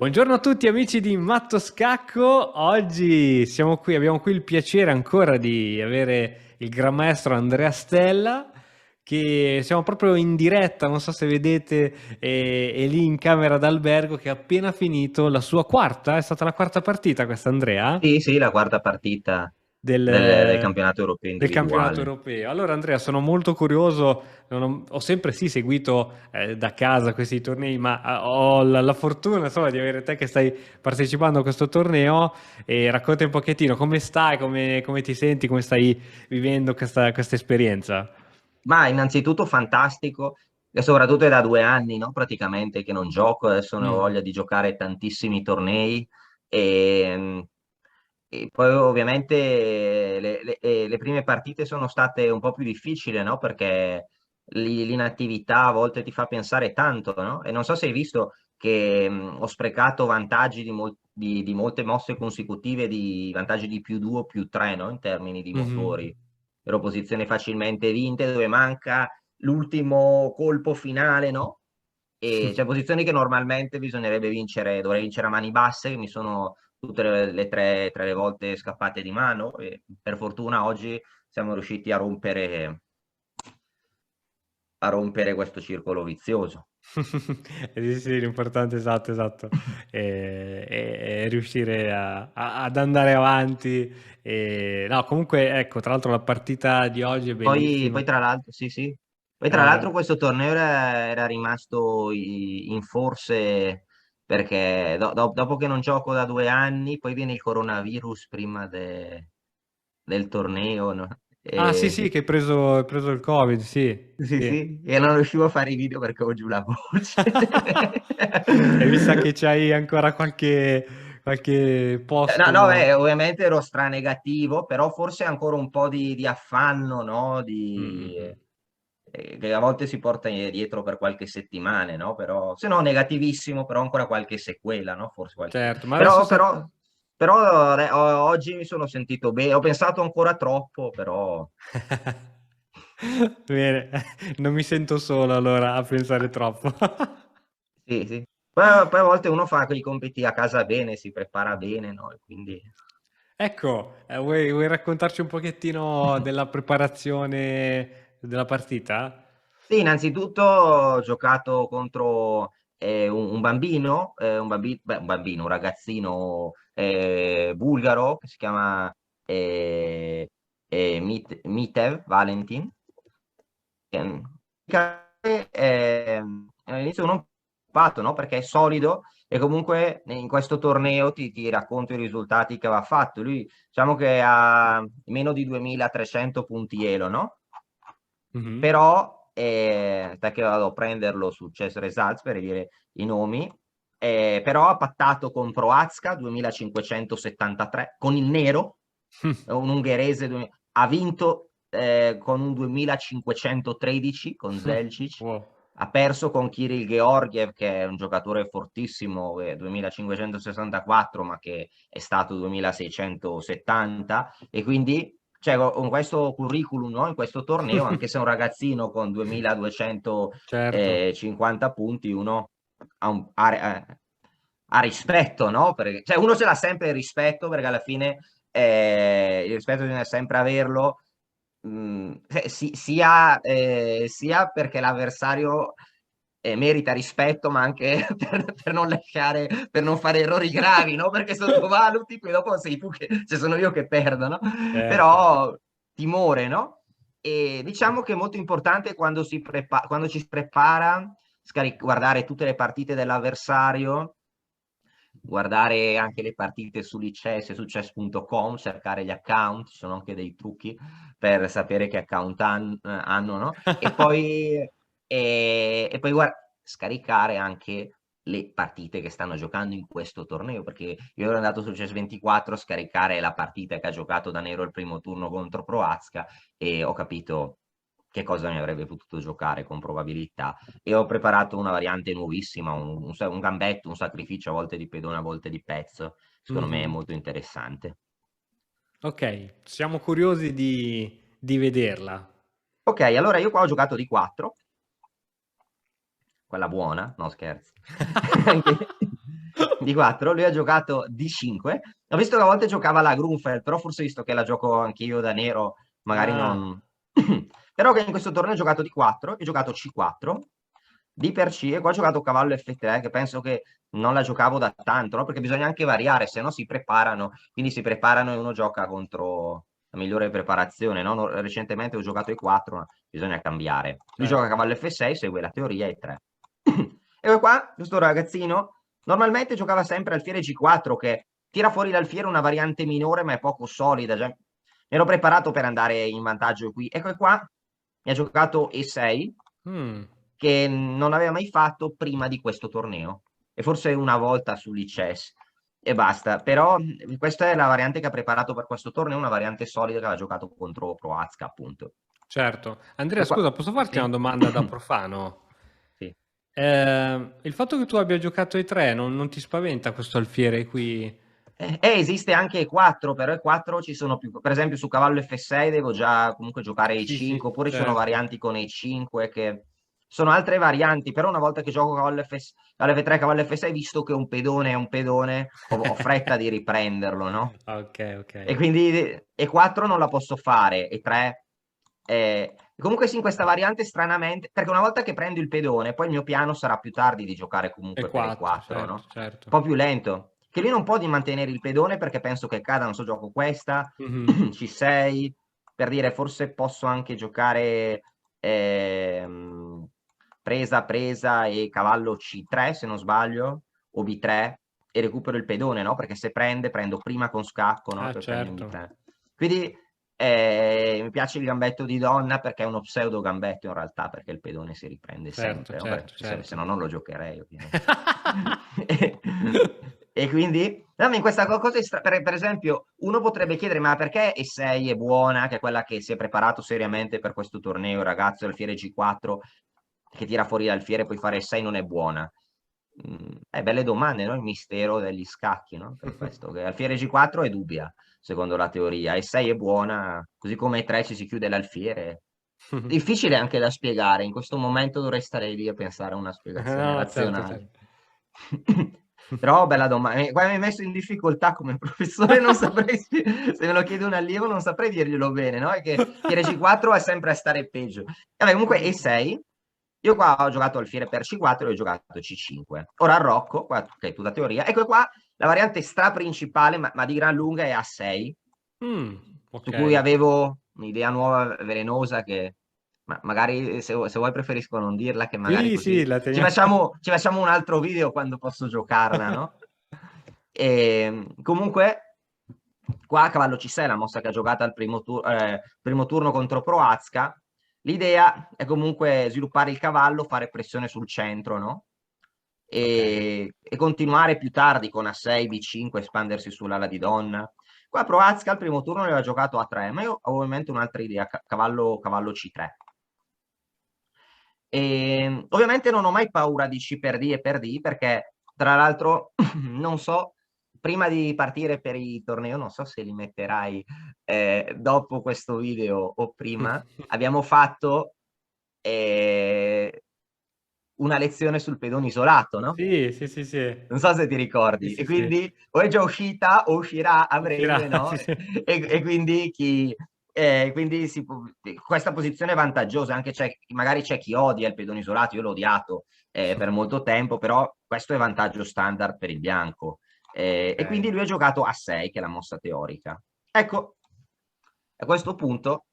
Buongiorno a tutti amici di Matto Scacco, oggi siamo qui, abbiamo qui il piacere ancora di avere il gran maestro Andrea Stella, che siamo proprio in diretta, non so se vedete, è lì in camera d'albergo che ha appena finito la sua quarta, è stata la quarta partita questa Andrea? Sì, sì, la quarta partita del del, campionato europeo del campionato individuale. europeo. Allora, Andrea, sono molto curioso. Ho sempre sì seguito da casa questi tornei, ma ho la fortuna, insomma, di avere te che stai partecipando a questo torneo. E racconta un pochettino come stai, come ti senti, come stai vivendo questa esperienza. Ma innanzitutto fantastico, e soprattutto è da 2 anni, no? Praticamente che non gioco, adesso ne ho Mm. voglia di giocare tantissimi tornei e, e poi ovviamente le prime partite sono state un po' più difficili, no? Perché l'inattività a volte ti fa pensare tanto, no? E non so se hai visto che ho sprecato vantaggi di molte mosse consecutive, di vantaggi di più 2 o più 3, no? In termini di Mhm. motori. Ero posizioni facilmente vinte dove manca l'ultimo colpo finale, no? E c'è posizioni che normalmente bisognerebbe vincere, dovrei vincere a mani basse, che mi sono tutte tre le volte scappate di mano e per fortuna oggi siamo riusciti a rompere questo circolo vizioso. Sì, sì, l'importante, esatto, esatto, è riuscire ad andare avanti. No, comunque, ecco, tra l'altro la partita di oggi è Poi bellissima. tra l'altro, sì, sì. Poi tra Eh, l'altro questo torneo era rimasto in forse perché dopo che non gioco da 2 anni, poi viene il coronavirus prima del torneo, no? Ah, sì, sì, che hai preso il Covid, sì, Sì, sì. sì, e non riuscivo a fare i video perché ho giù la voce. E mi sa che c'hai ancora qualche No, no, postumo. beh, ovviamente ero stranegativo, però forse ancora un po' di affanno, no? Mm, mm, mm. Che a volte si porta dietro per qualche settimana, no? Però, se no, negativissimo, però ancora qualche sequela, no? Forse qualche... Certo, ma adesso Però, sei... però, però oggi mi sono sentito bene, ho pensato ancora troppo, però... Bene, non mi sento solo allora a pensare troppo. Sì, sì. Poi a volte uno fa quei compiti a casa bene, si prepara bene, no? E quindi... Ecco, vuoi raccontarci un pochettino della preparazione della partita? Sì, innanzitutto ho giocato contro un bambino, beh, un bambino, un ragazzino bulgaro che si chiama Mitev Valentin. All'inizio non preoccupato, no? Perché è solido e comunque in questo torneo ti racconto i risultati che aveva fatto. Lui diciamo che ha meno di 2300 punti Elo, no? Mhm. Però, aspetta che vado a prenderlo su Chess Results per dire i nomi, però ha pattato contro Azka 2573 con il nero, un ungherese, ha vinto con un 2513 con Zelcic, Wow. ha perso con Kirill Georgiev che è un giocatore fortissimo, 2564 ma che è stato 2670 e quindi cioè, con questo curriculum, no? In questo torneo, anche se è un ragazzino con Certo. 2250 punti, uno ha rispetto, no? Perché, cioè, uno ce l'ha sempre il rispetto, perché alla fine il rispetto bisogna sempre averlo, sia perché l'avversario merita rispetto, ma anche per non lasciare, per non fare errori gravi, no? Perché sottovaluti, poi dopo sei tu che, se sono io che perdo, no? Certo. Però timore, no? E diciamo che è molto importante quando ci si prepara, guardare tutte le partite dell'avversario, guardare anche le partite su su chess.com, cercare gli account, ci sono anche dei trucchi per sapere che account hanno, no? E poi scaricare anche le partite che stanno giocando in questo torneo, perché io ero andato su Chess24 a scaricare la partita che ha giocato Danero il primo turno contro Proazka e ho capito che cosa mi avrebbe potuto giocare con probabilità e ho preparato una variante nuovissima, un gambetto, un sacrificio, a volte di pedone, a volte di pezzo. Secondo me è Mhm. molto interessante. Ok, siamo curiosi di vederla. Ok, allora io qua ho giocato di 4, quella buona, no scherzi. Anche- di 4, lui ha giocato D5. Ho visto che a volte giocava la Grunfeld, però forse visto che la gioco anch'io da nero, magari Ah, non... Però che in questo torneo ho giocato D4, ho giocato C4, D per C, e qua ho giocato cavallo F3, che penso che non la giocavo da tanto, no? Perché bisogna anche variare, se no si preparano, quindi si preparano e uno gioca contro la migliore preparazione, no? Recentemente ho giocato E4, ma bisogna cambiare. Lui gioca certo. cavallo F6, segue la teoria E3. E qua, questo ragazzino, normalmente giocava sempre alfiere G4, che tira fuori l'alfiere una variante minore, ma è poco solida. Già. Mi ero preparato per andare in vantaggio qui. Ecco qua, mi ha giocato E6, Mm. che non aveva mai fatto prima di questo torneo. E forse una volta sull'ICES e basta. Però questa è la variante che ha preparato per questo torneo, una variante solida che aveva giocato contro Proazka, appunto. Certo. Andrea, E qua, scusa, posso farti una sì? domanda da profano? Sì. Il fatto che tu abbia giocato ai 3 non ti spaventa questo alfiere qui? Esiste anche E4, però E4 ci sono più, per esempio su cavallo F6 devo già comunque giocare Sì, E5, sì, oppure ci sono certo. varianti con E5 che sono altre varianti, però una volta che gioco cavallo F3, cavallo F6, visto che è un pedone, ho fretta di riprenderlo, no? Ok, ok. E quindi E4 non la posso fare, E3... Comunque sì, in questa variante stranamente, perché una volta che prendo il pedone, poi il mio piano sarà più tardi di giocare E comunque per quattro, E4, no? certo, Un certo. po' più lento. Che lui non può di mantenere il pedone perché penso che cada, non so, gioco questa, Mhm. C6, per dire forse posso anche giocare presa, presa e cavallo C3 se non sbaglio, o B3 e recupero il pedone, no? Perché se prendo prima con scacco, no? Ah, Poi prendo in certo. B3. Quindi mi piace il gambetto di donna perché è uno pseudo gambetto in realtà, perché il pedone si riprende Certo, sempre, no? certo, Se no certo. non lo giocherei, ovviamente. E, e quindi, no, ma in questa cosa, per esempio, uno potrebbe chiedere, ma perché E6 è buona, che è quella che si è preparato seriamente per questo torneo, il ragazzo alfiere G4, che tira fuori l'alfiere, poi fare E6 non è buona? Belle domande, no? Il mistero degli scacchi, no? Per questo, che alfiere G4 è dubbia, secondo la teoria, E6 è buona, così come E3 ci si chiude l'alfiere. Difficile anche da spiegare, in questo momento dovrei stare lì a pensare a una spiegazione No, certo, razionale. certo. Però bella domanda. Qua mi hai messo in difficoltà come professore, non saprei se me lo chiede un allievo, non saprei dirglielo bene, no? È che Fiere C4 è sempre a stare peggio. Vabbè, comunque E6, io qua ho giocato alfiere per C4 e ho giocato C5. Ora arrocco, qua ok, tutta teoria. Ecco qua la variante stra principale, ma di gran lunga, è A6, Ok. su cui avevo un'idea nuova, velenosa, che magari se vuoi preferisco non dirla, che magari Sì, sì, così la ci teniamo. facciamo, ci facciamo un altro video quando posso giocarla, no? Comunque, qua cavallo C6, la mossa che ha giocato al primo turno contro Proazka, l'idea è comunque sviluppare il cavallo, fare pressione sul centro, no? Ok. E continuare più tardi con A6, B5, espandersi sull'ala di donna. Qua Proazka al primo turno aveva giocato A3, ma io avevo in mente un'altra idea, cavallo C3. E, ovviamente non ho mai paura di C per D e per D, perché tra l'altro non so, prima di partire per il torneo, non so se li metterai dopo questo video o prima, abbiamo fatto eh, una lezione sul pedone isolato, no? Sì, sì, sì, sì. Non so se ti Sì, ricordi. E sì, sì. quindi o è già uscita o uscirà a breve, Uscirà, no? sì, sì. E quindi quindi questa posizione è vantaggiosa, anche magari c'è chi odia il pedone isolato, io l'ho odiato per molto tempo, però questo è vantaggio standard per il bianco. E quindi Ok. lui ha giocato a 6, che è la mossa teorica. Ecco, a questo punto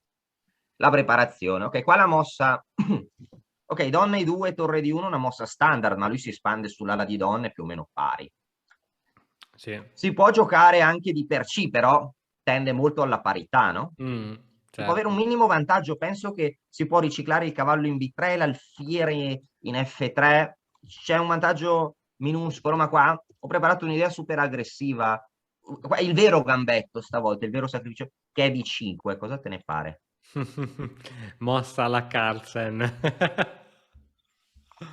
la preparazione. Ok, qua la mossa... Ok, donna i 2, torre di 1, una mossa standard, ma lui si espande sull'ala di donne più o meno pari. Sì. Si può giocare anche di per C, però tende molto alla parità, no? Mm, Si può avere un certo. minimo vantaggio, penso che si può riciclare il cavallo in B3, l'alfiere in F3, c'è un vantaggio minuscolo, ma qua ho preparato un'idea super aggressiva, il vero gambetto stavolta, il vero sacrificio, che è B5, cosa te ne pare? Mossa alla Carlsen.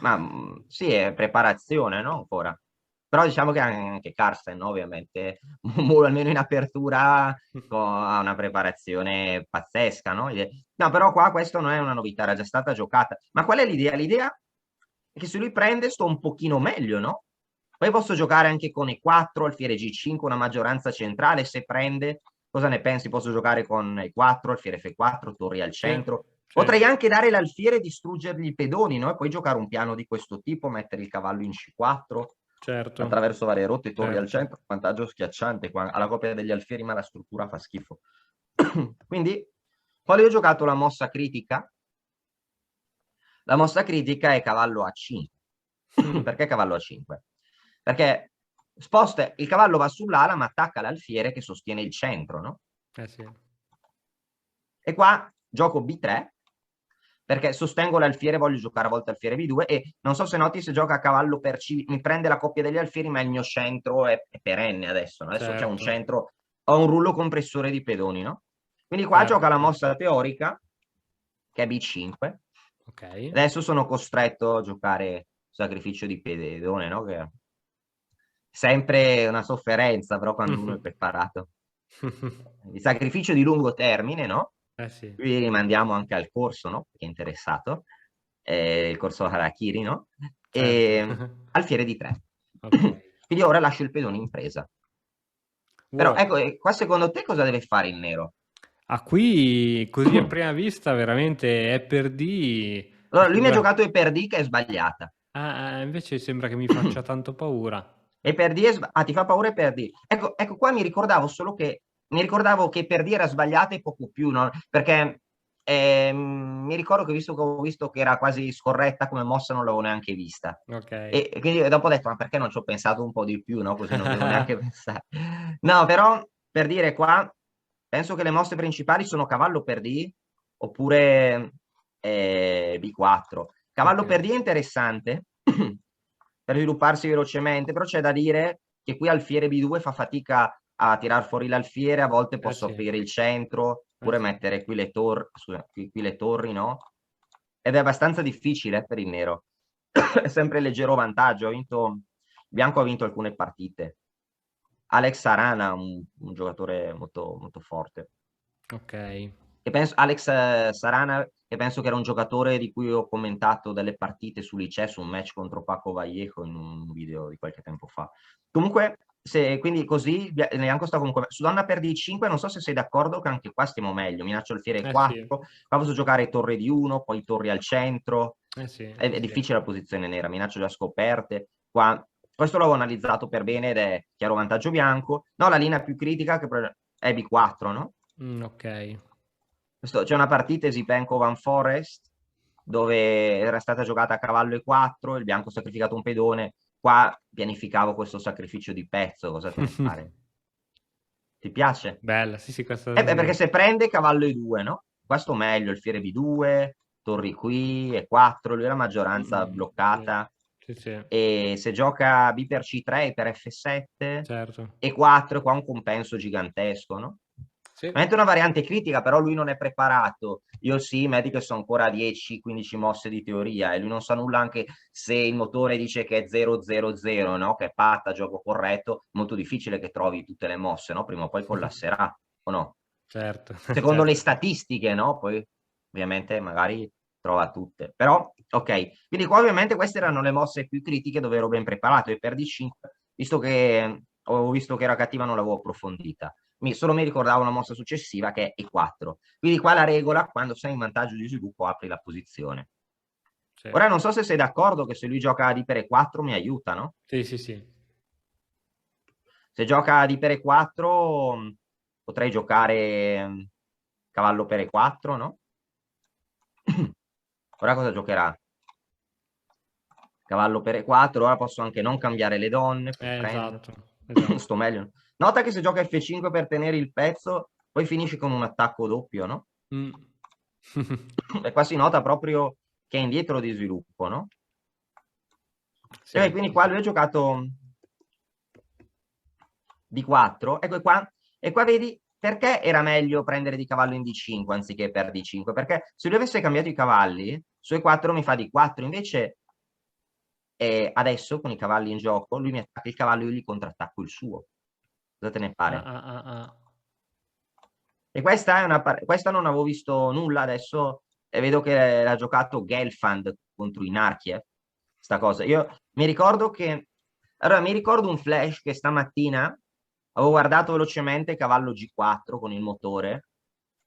Ma sì, è preparazione, no? Ancora. Però diciamo che anche Carsten, no? Ovviamente, almeno in apertura, ha una preparazione pazzesca, no? No, però qua questo non è una novità, era già stata giocata. Ma qual è l'idea? L'idea è che se lui prende sto un pochino meglio, no? Poi posso giocare anche con E4, alfiere G5, una maggioranza centrale, se prende, cosa ne pensi? Posso giocare con E4, alfiere F4, torri al Sì, centro. sì, Potrei anche dare l'alfiere e distruggergli i pedoni, no? E poi giocare un piano di questo tipo, mettere il cavallo in C4, certo, attraverso varie rotte, torri al certo. centro, vantaggio schiacciante qua. Alla coppia degli alfieri, ma la struttura fa schifo. Quindi, quando io ho giocato la mossa critica, la mossa critica è cavallo A5. Perché cavallo A5? Perché sposta, il cavallo va sull'ala ma attacca l'alfiere che sostiene il centro, no? Eh sì. E qua gioco B3 perché sostengo l'alfiere, voglio giocare a volte alfiere B2 e non so se noti se gioca a cavallo per C, mi prende la coppia degli alfieri ma il mio centro è perenne adesso, no? Adesso c'è un Certo, centro, ho un rullo compressore di pedoni, no? Quindi qua certo, gioca la certo. mossa teorica che è B5. Ok. Adesso sono costretto a giocare sacrificio di pedone, no? Che è sempre una sofferenza, però quando uno è preparato. Il sacrificio di lungo termine, no? Eh sì. Qui rimandiamo anche al corso, no? Chi è interessato, il corso Harakiri, no? Certo. E alfiere di 3. Ok. Quindi ora lascio il pedone in presa. Però Wow. ecco, qua secondo te cosa deve fare il nero? Ah, qui così a prima vista veramente è per D. Mi Allora, lui mi ha sembra... giocato e per D che è sbagliata. Invece sembra che mi faccia tanto paura. E per D ti fa paura e per D. Ecco, qua mi ricordavo solo che mi ricordavo che per D era sbagliata e poco più, no? Perché mi ricordo che ho visto che era quasi scorretta come mossa, non l'avevo neanche vista. Ok. E quindi dopo ho detto, ma perché non ci ho pensato un po' di più, no? Così non devo neanche pensare. No, però per dire qua, penso che le mosse principali sono cavallo per D oppure B4. Ok. Cavallo per D è interessante per svilupparsi velocemente, però c'è da dire che qui alfiere B2 fa fatica a tirar fuori l'alfiere, a volte Eh posso sì. aprire il centro, Eh oppure sì. mettere qui le torri, scusa, qui le torri, no? Ed è abbastanza difficile per il nero. È sempre leggero vantaggio. Il bianco ha vinto alcune partite. Alex Arana, un giocatore molto, molto forte. Ok. Alex Sarana, che penso che era un giocatore di cui ho commentato delle partite su Liceo, su un match contro Paco Vallejo in un video di qualche tempo fa. Comunque, quindi così, Bianco sta comunque... Su donna per D5 non so se sei d'accordo che anche qua stiamo meglio. Minaccio alfiere Eh sì. 4, qua posso giocare torre di 1, poi torri al centro. Eh sì, È sì, sì. difficile la posizione nera, minaccio già scoperte. Qua, questo l'avevo analizzato per bene ed è chiaro vantaggio bianco. No, la linea più critica che è B4, no? Ok. C'è una partita Esipenco-Van Forest dove era stata giocata a cavallo e 4, il bianco ha sacrificato un pedone. Qua pianificavo questo sacrificio di pezzo, cosa te ne pare? Ti piace? Bella, sì, sì, Perché se prende cavallo e 2, no? Questo meglio, il fiere B2, torri qui e 4, lui è la maggioranza sì, bloccata. sì, sì, E se gioca B per C3 e per F7 certo. e 4, qua un compenso gigantesco, no? Sì. Mette una variante critica, però lui non è preparato. Io sì, metti che sono ancora 10-15 mosse di teoria e lui non sa nulla anche se il motore dice che è 0-0-0, no? Che è patta, gioco corretto, molto difficile che trovi tutte le mosse, no? Prima o poi collasserà, o no? Certo, Secondo le certo, certo. statistiche, no? Poi ovviamente magari trova tutte. Però, ok. Quindi qua ovviamente queste erano le mosse più critiche dove ero ben preparato e per D5, visto che ho visto che era cattiva, non l'avevo approfondita. Solo mi ricordavo una mossa successiva che è E4. Quindi qua la regola, quando sei in vantaggio di sviluppo, apri la posizione. Sì, Ora non so se sei d'accordo che se lui gioca di per E4 mi aiuta, no? sì, sì, sì. Se gioca di per E4 potrei giocare cavallo per E4, no? Ora cosa giocherà? Cavallo per E4, ora posso anche non cambiare le donne per prendere. Esatto, esatto. Sto meglio. Nota che se gioca F5 per tenere il pezzo, poi finisce con un attacco doppio, no? Mm. E qua si nota proprio che è indietro di sviluppo, no? E Sì, quindi sì, qua sì. lui ha giocato D4, ecco qua, e qua vedi perché era meglio prendere di cavallo in D5 anziché per D5, perché se lui avesse cambiato i cavalli, su E4 mi fa D4, invece adesso con i cavalli in gioco, lui mi attacca il cavallo e io gli contrattacco il suo. Cosa te ne Ah, pare? ah, ah, ah. E questa non avevo visto nulla, adesso vedo che l'ha giocato Gelfand contro i Narchiev, sta cosa. Io mi ricordo che Allora, mi ricordo un flash che stamattina avevo guardato velocemente cavallo G4 con il motore,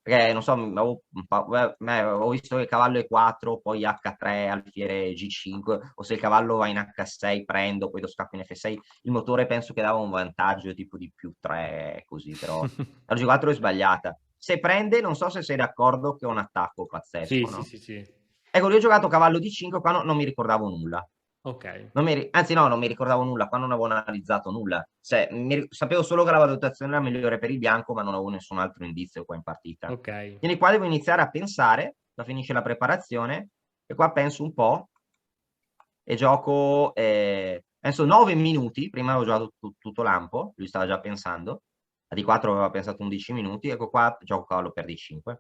perché non so, avevo visto che cavallo E4, poi H3, alfiere G5, o se il cavallo va in H6 prendo, poi lo scappo in F6, il motore penso che dava un vantaggio tipo di più 3, così, però la G4 è sbagliata. Se prende, non so se sei d'accordo che è un attacco Sì, pazzesco, sì, no? sì, sì. Ecco, io ho giocato cavallo D5, qua non mi ricordavo nulla. Ok, Anzi, no, non mi ricordavo nulla, qua non avevo analizzato nulla. Cioè, sapevo solo che la valutazione era migliore per il bianco, ma non avevo nessun altro indizio qua in partita. ok. Quindi qua devo iniziare a pensare, da finisce la preparazione, e qua penso un po' e gioco, penso 9 minuti, prima avevo giocato tutto lampo, lui stava già pensando, a D4 aveva pensato 11 minuti, ecco qua gioco cavallo per D5.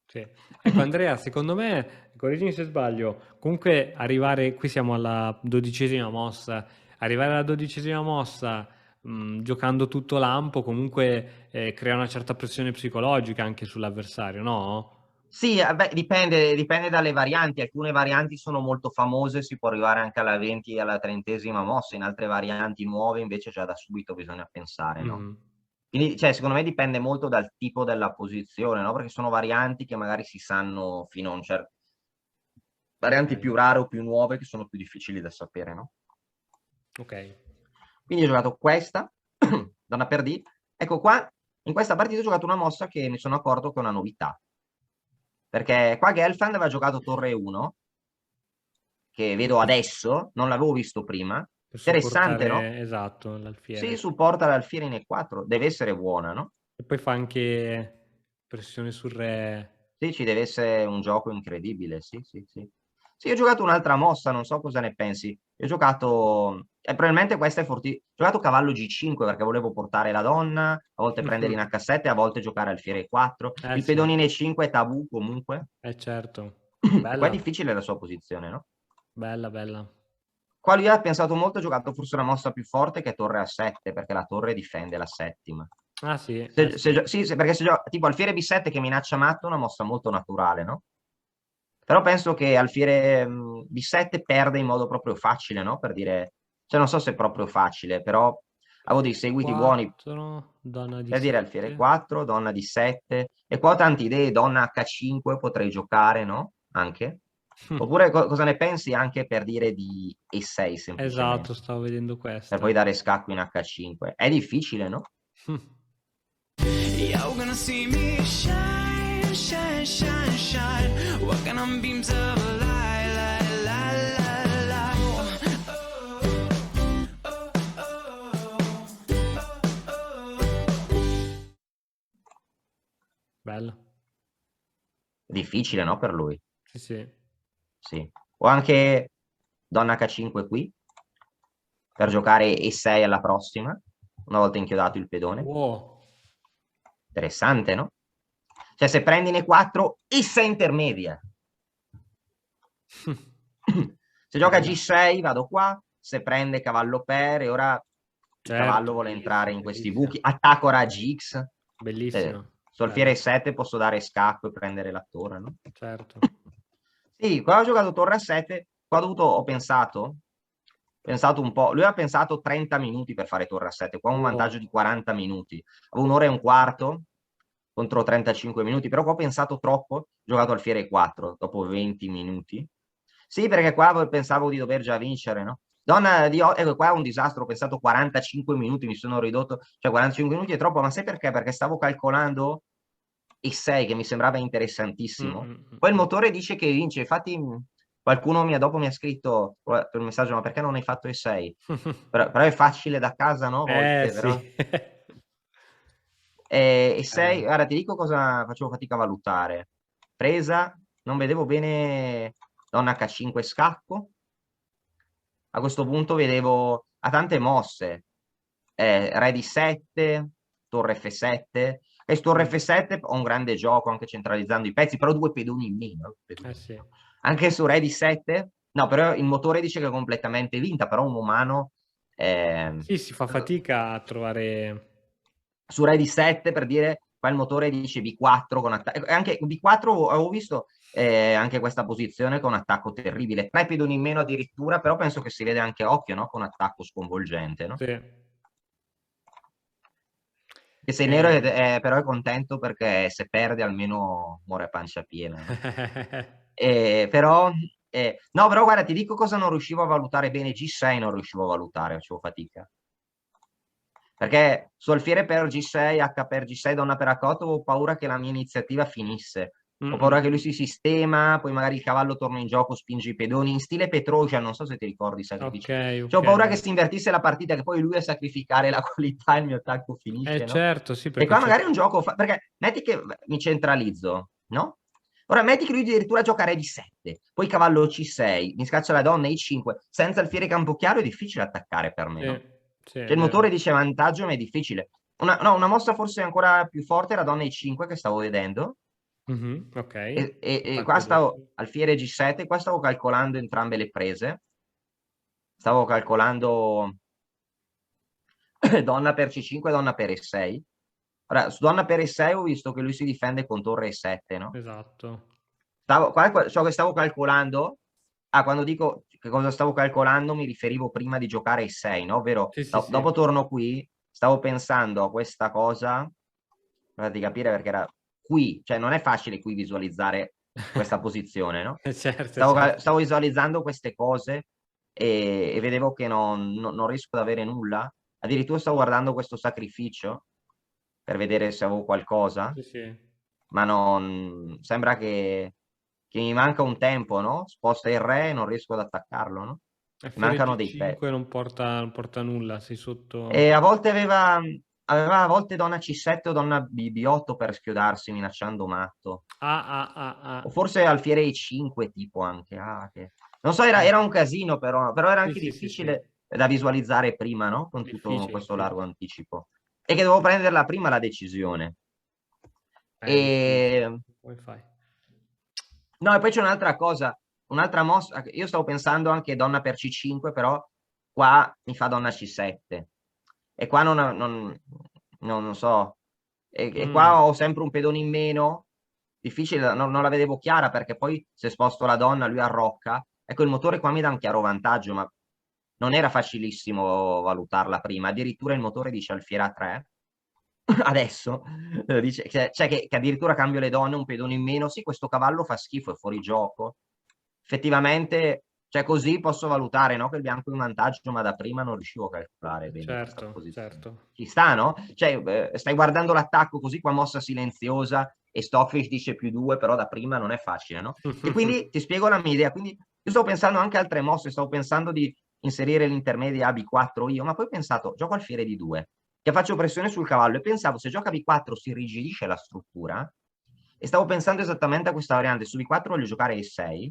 Sì. Ecco Andrea, secondo me, correggimi se sbaglio, comunque arrivare, qui siamo alla 12ª mossa, arrivare alla 12ª mossa giocando tutto lampo comunque crea una certa pressione psicologica anche sull'avversario, no? Sì, beh, dipende dalle varianti. Alcune varianti sono molto famose, si può arrivare anche alla 20 e alla 30ª mossa, in altre varianti nuove invece già da subito bisogna pensare, no? Mhm. Quindi, cioè, secondo me dipende molto dal tipo della posizione, no? Perché sono varianti che magari si sanno fino a un certo... varianti Ok, più rare o più nuove che sono più difficili da sapere, no? ok. Quindi ho giocato questa, donna per D. Ecco qua, in questa partita ho giocato una mossa che mi sono accorto che è una novità. Perché qua Gelfand aveva giocato torre 1, che vedo adesso, non l'avevo visto prima. Per Interessante, no? supportare, esatto, Si l'alfiere. supporta l'alfiere in E4, deve essere buona, no? E poi fa anche pressione sul re. Sì, ci deve essere un gioco incredibile, sì, sì, sì. Sì, ho giocato un'altra mossa, non so cosa ne pensi. Io ho giocato, probabilmente questa è fortissima. Ho giocato cavallo G5 perché volevo portare la donna, a volte prendere in H7, a volte giocare alfiere E4. Eh Il sì, pedone in E5 è tabù comunque. certo. E qua è Bella, difficile la sua posizione, no? bella, bella. Qua lui ha pensato molto, ha giocato forse una mossa più forte che è torre a 7, perché la torre difende la settima. Ah sì, eh sì. Sì, perché se gioca tipo alfiere B7 che minaccia matto è una mossa molto naturale, no? Però penso che alfiere B7 perde in modo proprio facile, no? Per dire, cioè non so se è proprio facile, però avevo dei seguiti buoni. 4, donna di Per dire alfiere 7. 4, donna di 7, e qua ho tante idee, donna H5 potrei giocare, no? Anche. Oppure cosa ne pensi anche per dire di E6 Esatto, semplicemente, stavo vedendo per poi questa. dare scacco in H5? È difficile, no? You're gonna see me shine, shine, shine, shine. Walking on beams of light, light, light, light, light. Bella. Difficile, no? Per lui. Sì, sì. Sì. O anche donna H5 qui, per giocare E6 alla prossima, una volta inchiodato il pedone. Wow. Interessante, no? Cioè, se prendi in E4, E6 intermedia. Se gioca Bella. G6 vado qua, se prende cavallo per e ora il cavallo Certo, vuole entrare bellissima, in questi bellissima. buchi, attacco raggi X, Bellissima. solfiere Bella. 7 posso dare scacco e prendere la torre, no? Certo. Sì, qua ho giocato torre a 7, qua ho pensato un po', lui ha pensato 30 minuti per fare torre a 7, qua ho un vantaggio Wow. di 40 minuti, avevo un'ora e un quarto contro 35 minuti, però qua ho pensato troppo, ho giocato alfiere 4 dopo 20 minuti. Sì, perché qua pensavo di dover già vincere, no? Ecco, qua è un disastro, ho pensato 45 minuti, mi sono ridotto, cioè 45 minuti è troppo, ma sai perché? Perché stavo calcolando i 6 che mi sembrava Mm, interessantimo. mm, mm, Poi il mm. motore dice che vince, infatti qualcuno dopo mi ha scritto per messaggio, ma perché non hai fatto i 6? Però è facile da casa, no? A volte, però... Sì. E 6, Bella. guarda, ti dico cosa facevo fatica a valutare. Presa, non vedevo bene donna H5 scacco. A questo punto vedevo a tante mosse. Re di 7, torre F7. E su torre Mm. F7 ho un grande gioco anche centralizzando i pezzi, però due pedoni in meno. Eh sì. Anche su re di 7, no, però il motore dice che è completamente vinta, però un umano Sì, si fa fatica a trovare. su re di 7 per dire qua il motore dice B4 con attacco, anche B4 avevo visto anche questa posizione con attacco terribile, 3 pedoni in meno addirittura, però penso che si vede anche a occhio, no? Con attacco sconvolgente, no? Sì. Che se il nero però è contento perché se perde almeno muore a pancia piena, no? Però, no, però guarda, ti dico cosa non riuscivo a valutare bene, G6 non riuscivo a valutare, facevo fatica. Perché su alfiere per G6, H per G6, donna per H8, avevo paura che la mia iniziativa finisse. Ho paura che lui si sistema, poi magari il cavallo torna in gioco, spinge i pedoni, in stile Petrosian, non so se ti ricordi i sacrifici. Ok, Cioè, ho paura che ok. si invertisse la partita, che poi lui a sacrificare la qualità e il mio attacco finisce, no? Certo, sì, E perché qua c'è... magari è un gioco, perché metti che mi centralizzo, no? Ora metti che lui addirittura gioca re di 7, poi cavallo C6, mi scaccia la donna I5, senza alfiere campo chiaro è difficile attaccare per me, no? Sì, Cioè è il motore vero. dice vantaggio, ma è difficile. No, una mossa forse ancora più forte era donna E5 che stavo vedendo. Mhm, ok. E qua Attacco stavo doppio. alfiere G7, qua stavo calcolando entrambe le prese. Stavo calcolando donna per C5 e donna per E6. Ora, su donna per E6 ho visto che lui si difende con torre E7, no? Esatto. Ciò che stavo calcolando, quando dico che cosa stavo calcolando, mi riferivo prima di giocare E6, no? Ovvero, Sì, sì, sì. dopo torno qui, stavo pensando a questa cosa, di capire perché era qui, cioè non è facile qui visualizzare questa posizione, no? Certo, Stavo certo. visualizzando queste cose e vedevo che non riesco ad avere nulla. Addirittura stavo guardando questo sacrificio per vedere se avevo qualcosa, Sì, sì. ma non sembra che mi manca un tempo, no? Sposta il re e non riesco ad attaccarlo, no? Mi Alfiere mancano dei pezzi. G5 non porta nulla, sei E sotto... a volte aveva a volte donna C7 o donna B8 per schiodarsi minacciando matto. Ah, ah, ah, O ah. forse alfiere I5 tipo anche. Non so, era un casino però era Sì, anche sì, sì, sì. difficile da visualizzare prima, no? Con tutto Difficile, questo largo difficile. anticipo. E che dovevo prenderla prima la decisione. È difficile. E Come fai? No, e poi c'è un'altra cosa, un'altra mossa. Io stavo pensando anche donna per C5, però qua mi fa donna C7. E qua non so. E Mm, qua ho sempre un pedone in meno. Difficile, non la vedevo chiara perché poi se sposto la donna lui arrocca. Ecco, il motore qua mi dà un chiaro vantaggio, ma non era facilissimo valutarla prima. Addirittura il motore dice alfiera 3. Adesso dice, cioè che addirittura cambio le donne, un pedone in meno. Sì, questo cavallo fa schifo, è fuori gioco. Effettivamente, cioè così posso valutare, no? Che il bianco è in vantaggio, ma da prima non riuscivo a calcolare bene questa certo, posizione. certo. Ci sta, no? Cioè, stai guardando l'attacco così qua mossa silenziosa e Stockfish dice +2, però da prima non è facile, no? E quindi ti spiego la mia idea. Quindi io stavo pensando anche a altre mosse, stavo pensando di inserire l'intermedia a B4 io, ma poi ho pensato, gioco alfiere di 2 che faccio pressione sul cavallo e pensavo se gioca B4 si irrigidisce la struttura e stavo pensando esattamente a questa variante, su B4 voglio giocare E6,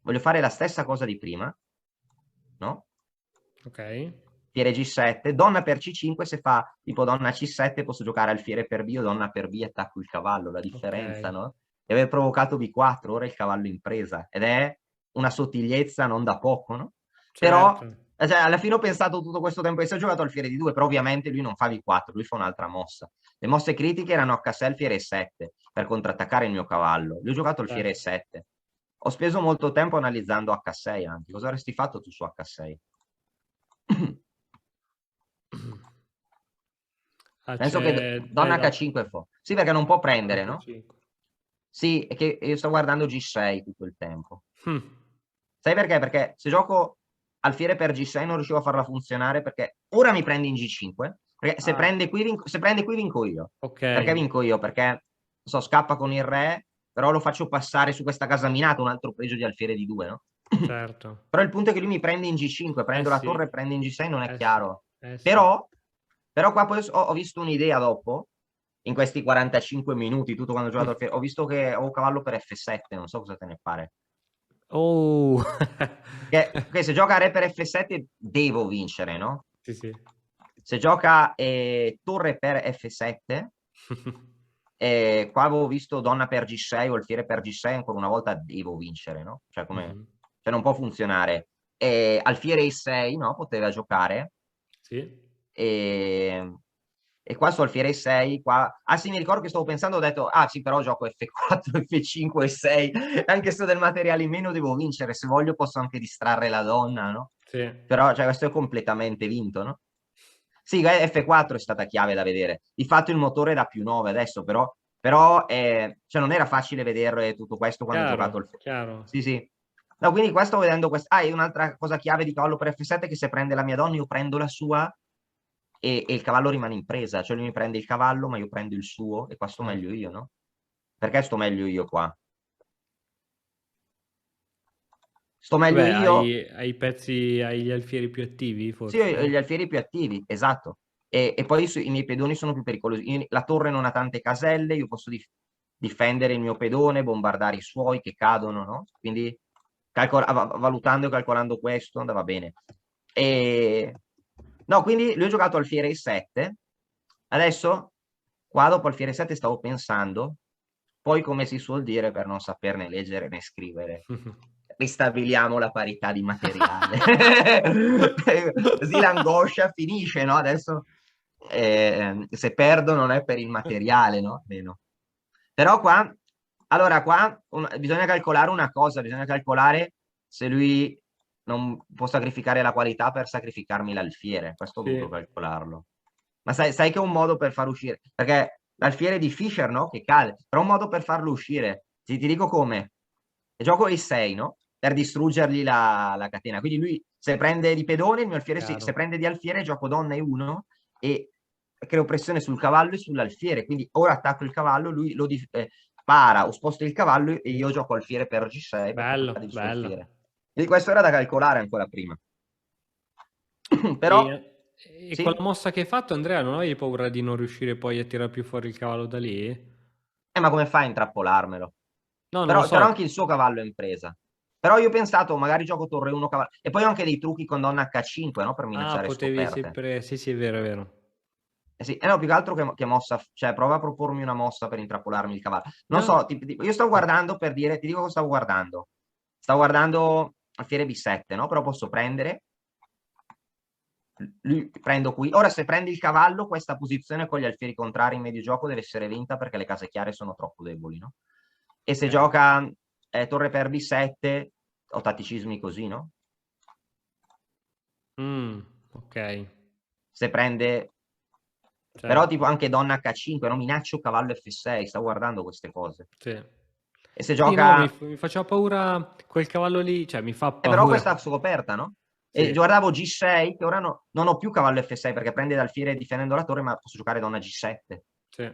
voglio fare la stessa cosa di prima, no? Ok. Alfiere G7, donna per C5, se fa tipo donna C7 posso giocare alfiere per B o donna per B, attacco il cavallo, la Ok. differenza, no? E aver provocato B4, ora il cavallo in presa, ed è una sottigliezza non da poco, no? Però Certo. cioè, alla fine ho pensato tutto questo tempo che si è giocato alfiere di 2, però ovviamente lui non fa B4, lui fa un'altra mossa. Le mosse critiche erano H6 alfiere 7 per contrattaccare il mio cavallo. Lui ho giocato alfiere Certo. 7. Ho speso molto tempo analizzando H6 anche. Cosa avresti fatto tu su H6? Ah, Penso che c'è... donna H5 è forte. Sì, perché non può prendere, no? H5. Sì, è che io sto guardando G6 tutto il tempo. Hm, Sai perché? Perché se gioco alfiere per G6 non riuscivo a farla funzionare perché ora mi prendi in G5, perché se Ah, prende qui, se prende qui vinco io. ok. Perché vinco io? Perché, non so, scappa con il re, però lo faccio passare su questa casa minata, un altro pregio di alfiere di 2, no? Certo. Però il punto è che lui mi prende in G5, prendo la Sì. torre e prende in G6, non è Sì. chiaro. Sì. Però qua poi ho visto un'idea dopo, in questi 45 minuti, tutto quando ho giocato alfiere, ho visto che ho un cavallo per F7, non so cosa te ne pare. Oh. Che se gioca re per F7 devo vincere, no? Sì, sì. Se gioca torre per F7, qua avevo visto donna per G6 o alfiere per G6, ancora una volta devo vincere, no? Mhm. Cioè non può funzionare. Alfiere E6, no? Poteva giocare. Sì. E, E qua su alfiere 6, qua... Ah sì, mi ricordo che stavo pensando, ho detto, ah sì, però gioco F4, F5 e 6, anche se ho del materiale in meno devo vincere, se voglio posso anche distrarre la donna, no? Sì. Però, cioè, questo è completamente vinto, no? Sì, F4 è stata chiave da vedere. Di fatto il motore è da più 9 adesso, però cioè, non era facile vedere tutto questo quando ho giocato Chiaro, il... chiaro. Sì, sì. No, quindi qua sto vedendo questo. Ah, e un'altra cosa chiave di cavallo per F7 è che se prende la mia donna io prendo la sua e il cavallo rimane in presa. Cioè lui mi prende il cavallo ma io prendo il suo e qua sto meglio io, no? Perché sto meglio io qua? Sto meglio Vabbè, io? hai i pezzi, hai gli alfieri più attivi, Sì, ho forse? gli alfieri più attivi, esatto. E poi i miei pedoni sono più pericolosi. La torre non ha tante caselle, io posso difendere il mio pedone, bombardare i suoi che cadono, no? Quindi valutando e calcolando questo andava bene. E... No, quindi lui ha giocato alfiere 7. Adesso, qua dopo alfiere 7 stavo pensando, poi come si suol dire per non saperne leggere né scrivere, ristabiliamo la parità di materiale. Così l'angoscia finisce, no? Adesso se perdo non è per il materiale, no? Meno. Però qua, allora qua bisogna calcolare una cosa, bisogna calcolare se lui non può sacrificare la qualità per sacrificarmi l'alfiere, questo ho dovuto Sì. calcolarlo. Ma sai che è un modo per far uscire, perché l'alfiere di Fischer, no? Che cade, però è un modo per farlo uscire. Ti dico come. Gioco il 6, no? Per distruggergli la catena. Quindi lui, se prende di pedone, il mio alfiere, se Chiaro. prende di alfiere, gioco donna e 1 e creo pressione sul cavallo e sull'alfiere. Quindi ora attacco il cavallo, lui para o sposta il cavallo e io gioco alfiere per G6 perché Bello, cade il suo bello. alfiere. Quindi questo era da calcolare ancora prima. Però, E con sì, la mossa che hai fatto, Andrea, non avevi paura di non riuscire poi a tirare più fuori il cavallo da lì? ma come fai a intrappolarmelo? No, non lo Però so. anche il suo cavallo è in presa. Però io ho pensato, magari gioco torre 1 cavallo. E poi ho anche dei trucchi con donna H5, no? Per Ah, minacciare potevi scoperte. sempre... Sì, sì, è vero, è vero. Eh sì, no, più che altro che mossa, cioè prova a propormi una mossa per intrappolarmi il cavallo. Non No. so, io sto guardando per dire, ti dico cosa stavo guardando. Stavo guardando alfiere B7, no? Però posso prendere, prendo qui. Ora se prendi il cavallo, questa posizione con gli alfieri contrari in medio gioco deve essere vinta perché le case chiare sono troppo deboli, no? E se Ok. gioca torre per B7, ho tatticismi così, no? Ok, Se prende... Però certo. tipo anche donna H5, no? Minaccio cavallo F6, sto guardando queste cose. Sì. E se Sì, no, gioca... mi faceva paura quel cavallo lì, cioè mi fa però paura. questa scoperta, no? E Sì, guardavo G6, che ora non ho più cavallo F6 perché prende l'alfiere difendendo la torre, ma posso giocare donna G7 sì.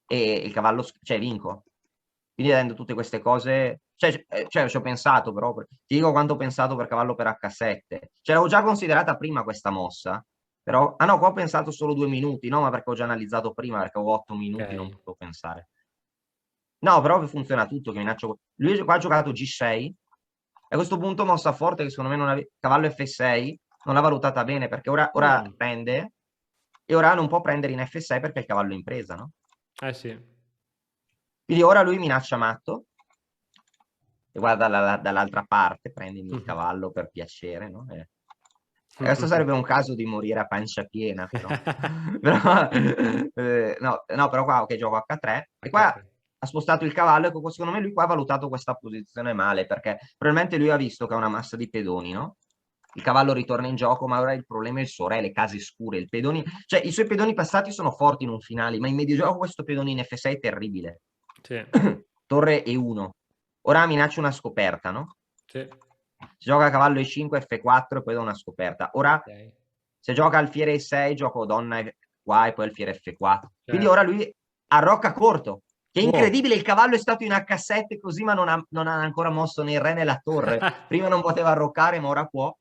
e il cavallo, cioè vinco. Quindi vedendo tutte queste cose, cioè ci ho pensato però, ti dico quanto ho pensato per cavallo per H7. Cioè l'avevo già considerata prima questa mossa, però, ah no, qua ho pensato solo 2 minuti, no, ma perché ho già analizzato prima, perché ho 8 minuti, non Ok. potevo pensare. No, però funziona tutto, che minaccio... Lui qua ha giocato G6, e a questo punto mossa forte, che secondo me non cavallo F6, non l'ha valutata bene, perché ora Mm. prende, e ora non può prendere in F6 perché il cavallo è in presa, no? Eh sì. Quindi ora lui minaccia matto, e guarda dall'altra parte, prendimi il cavallo per piacere, no? E questo sarebbe un caso di morire a pancia piena, però. Però, no, però qua, ok, gioco H3, e qua H3. ha spostato il cavallo, e secondo me lui qua ha valutato questa posizione male, perché probabilmente lui ha visto che ha una massa di pedoni, no? Il cavallo ritorna in gioco, ma ora il problema è il suo re, le case scure, il pedoni... Cioè, i suoi pedoni passati sono forti in un finale, ma in mediogioco questo pedone in F6 è terribile. Sì, Torre E1. Ora minaccio una scoperta, no? sì. Si gioca cavallo E5, F4 e poi da una scoperta. Ora, Ok, se gioca alfiere E6, gioco donna qua e poi alfiere F4. Quindi certo. ora lui arrocca corto. Che è Wow. incredibile, il cavallo è stato in H7 così, ma non ha ancora mosso né il re né la torre. Prima non poteva arroccare, ma ora può.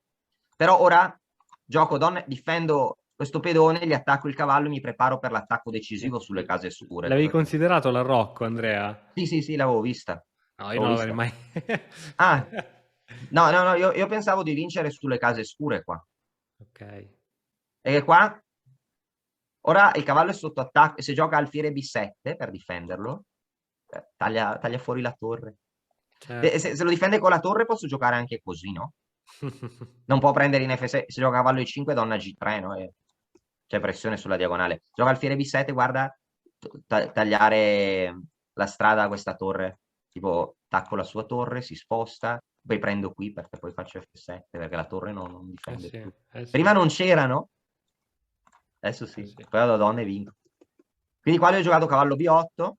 Però ora gioco donna, difendo questo pedone, gli attacco il cavallo e mi preparo per l'attacco decisivo sulle case scure. L'avevi considerato l'arrocco, Andrea? Sì, sì, sì, l'avevo vista. No, io L'avevo non l'avrei vista. mai... Ah, no, no, no, io pensavo di vincere sulle case scure qua. Ok. E qua, ora il cavallo è sotto attacco e se gioca alfiere B7 per difenderlo, taglia fuori la torre. Certo. Se lo difende con la torre posso giocare anche così, no? Non può prendere in F6, se gioca cavallo E5 donna G3, no? Cioè c'è pressione sulla diagonale. Gioca alfiere B7, guarda, tagliare la strada a questa torre, tipo attacco la sua torre, si sposta, poi prendo qui perché poi faccio F7 perché la torre non difende più. sì. Prima non c'erano, adesso sì, sì. poi la donna e vinco. Quindi qua ho giocato cavallo B8,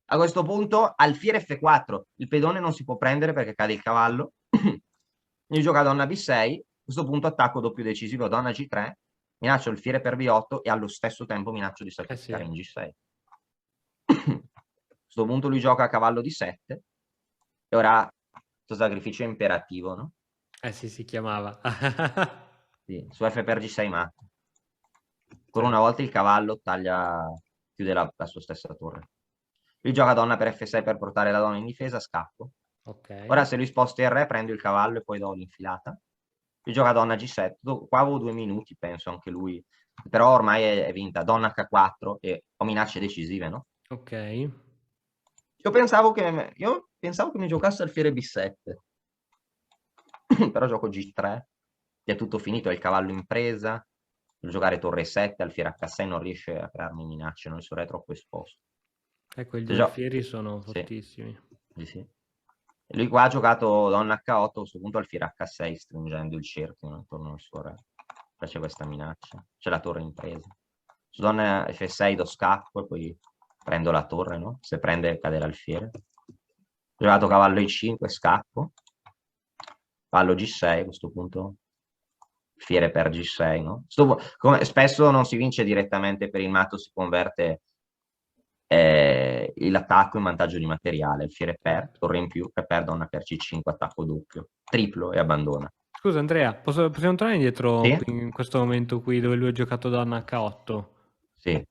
a questo punto alfiere F4, il pedone non si può prendere perché cade il cavallo, io gioco a donna B6, a questo punto attacco doppio decisivo a donna G3, minaccio alfiere per B8 e allo stesso tempo minaccio di sacrificare in G6. A questo punto lui gioca a cavallo D7 e ora questo sacrificio è imperativo, no? Sì, si chiamava. Sì, su F per G6 matto. Ancora una volta il cavallo chiude la sua stessa torre. Lui gioca donna per F6 per portare la donna in difesa, scappo. Ok. Ora se lui sposta il re prendo il cavallo e poi do l'infilata. Lui gioca donna G7, qua avevo 2 minuti penso anche lui, però ormai è vinta, donna H4 e ho minacce decisive, no? Ok. Io pensavo che mi giocasse alfiere B7, però gioco G3, è tutto finito, è il cavallo in presa, devo giocare torre 7, alfiere H6 non riesce a crearmi minacce, non il suo re è troppo esposto. Ecco, i due alfieri sono fortissimi. Sì. Lui qua ha giocato donna H8, a questo punto alfiere H6 stringendo il cerchio intorno al suo re. C'è questa minaccia, c'è la torre in presa. Su donna F6 do scappo e poi prendo la torre, no? Se prende cade l'alfiere. Ho giocato cavallo I5, scappo. Cavallo G6, a questo punto alfiere per G6, no? Come spesso non si vince direttamente per il matto, si converte l'attacco in vantaggio di materiale, alfiere per, torre in più, per donna per C5, attacco doppio, triplo e abbandona. Scusa Andrea, possiamo tornare indietro Sì? in questo momento qui dove lui ha giocato donna H8? Sì.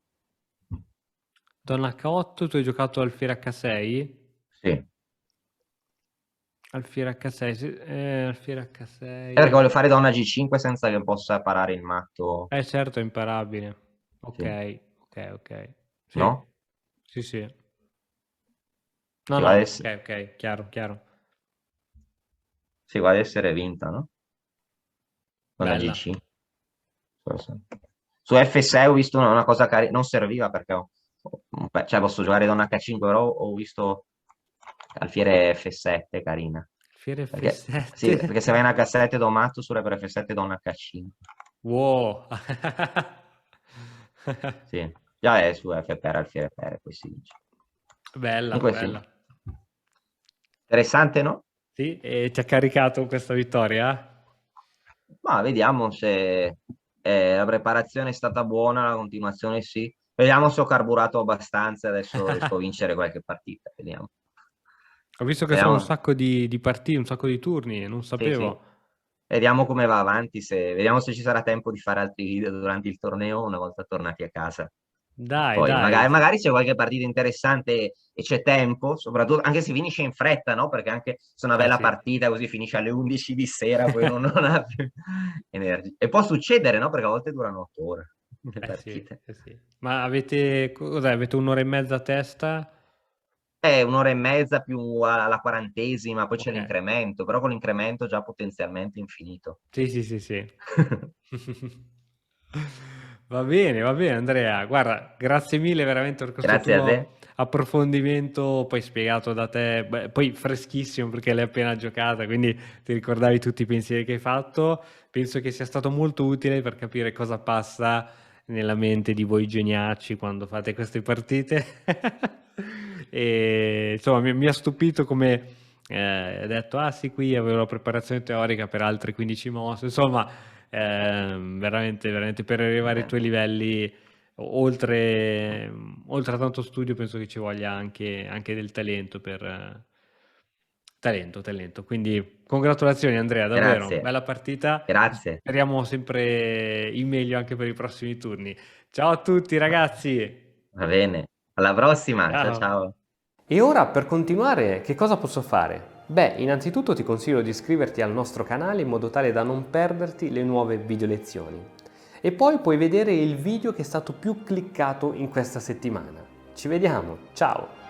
Donna H8, tu hai giocato alfiere H6? Sì. Alfiere H6, alfiere H6. Perché voglio fare donna G5 senza che possa parare il matto. Certo, è imparabile. Ok, Sì. ok. Sì. No? Sì. Sì, No, va ad essere... ok, chiaro. Sì, va ad essere vinta, no? Donna Bella. G5. Su F6 ho visto una cosa carina, non serviva perché cioè posso giocare donna H5, però ho visto alfiere F7 carina. Alfiere Perché, F7? sì, perché se vai in H7 do matto, su re per F7 donna H5. Wow. Sì, già è su F per alfiere per, poi si dice. Bella. Sì. Interessante, no? Sì, e ti ha caricato questa vittoria? Ma vediamo se la preparazione è stata buona, la continuazione sì. Vediamo se ho carburato abbastanza, adesso riesco a vincere qualche partita, vediamo. Ho visto che sono un sacco di partite, un sacco di turni, non sapevo. Sì. Vediamo come va avanti, vediamo se ci sarà tempo di fare altri video durante il torneo una volta tornati a casa. Dai. Magari c'è qualche partita interessante e c'è tempo, soprattutto anche se finisce in fretta, no? Perché anche se una bella partita così finisce alle 11 di sera, poi non ha più energia. E può succedere, no? Perché a volte durano 8 ore le partite. Sì. Ma avete un'ora e mezza a testa? Un'ora e mezza più alla 40esima, poi c'è l'incremento, però con l'incremento già potenzialmente infinito. Sì. Va bene Andrea, guarda, grazie mille veramente per questo tuo approfondimento, poi spiegato da te, poi freschissimo perché l'hai appena giocata, quindi ti ricordavi tutti i pensieri che hai fatto. Penso che sia stato molto utile per capire cosa passa nella mente di voi geniaci quando fate queste partite. E insomma mi ha stupito come hai detto, sì, qui avevo la preparazione teorica per altre 15 mosse, insomma veramente per arrivare ai tuoi livelli, oltre a tanto studio, penso che ci voglia anche del talento talento. Quindi congratulazioni Andrea, davvero, Grazie. bella partita. Grazie. Speriamo sempre il meglio anche per i prossimi turni. Ciao a tutti ragazzi. Va bene, alla prossima, ciao. E ora per continuare che cosa posso fare? Beh, innanzitutto ti consiglio di iscriverti al nostro canale in modo tale da non perderti le nuove video lezioni. E poi puoi vedere il video che è stato più cliccato in questa settimana. Ci vediamo, ciao!